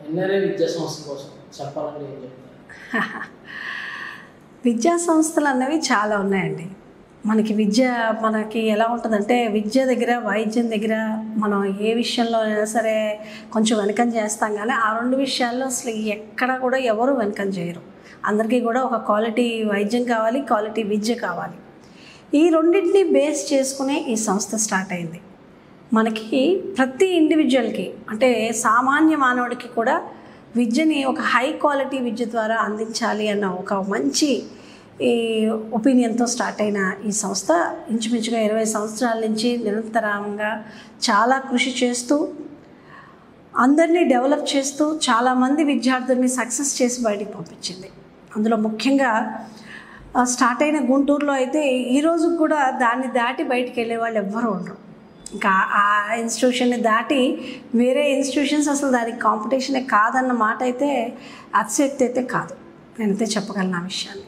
NRI విద్యా సంస్థ కోసం చెప్పాలని ఏం చెప్తారు? విద్యా సంస్థలు అన్నవి చాలా ఉన్నాయండి. మనకి ఎలా ఉంటుందంటే విద్య దగ్గర వైద్యం దగ్గర మనం ఏ విషయంలో అయినా సరే కొంచెం వెనకం చేస్తాం, కానీ ఆ రెండు విషయాల్లో అసలు ఎక్కడ కూడా ఎవరు వెనకం చేయరు. అందరికీ కూడా ఒక క్వాలిటీ వైద్యం కావాలి, క్వాలిటీ విద్య కావాలి. ఈ రెండింటిని బేస్ చేసుకునే ఈ సంస్థ స్టార్ట్ అయింది. మనకి ప్రతి ఇండివిజువల్కి అంటే సామాన్య మానవుడికి కూడా విద్యని ఒక హై క్వాలిటీ విద్య ద్వారా అందించాలి అన్న ఒక మంచి ఈ ఒపీనియన్తో స్టార్ట్ అయిన ఈ సంస్థ ఇంచుమించుగా 20 సంవత్సరాల నుంచి నిరంతరంగా చాలా కృషి చేస్తూ అందరినీ డెవలప్ చేస్తూ చాలామంది విద్యార్థుల్ని సక్సెస్ చేసి బయటికి పంపించింది. అందులో ముఖ్యంగా స్టార్ట్ అయిన గుంటూరులో అయితే ఈరోజు కూడా దాన్ని దాటి బయటికి వెళ్ళే వాళ్ళు ఎవ్వరూ ఉండరు. ఇంకా ఆ ఇన్స్టిట్యూషన్ని దాటి వేరే ఇన్స్టిట్యూషన్స్ అసలు దానికి కాంపిటీషనే కాదన్న మాట అయితే అతిశక్తి అయితే కాదు. నేనైతే చెప్పగలను ఆ విషయాన్ని.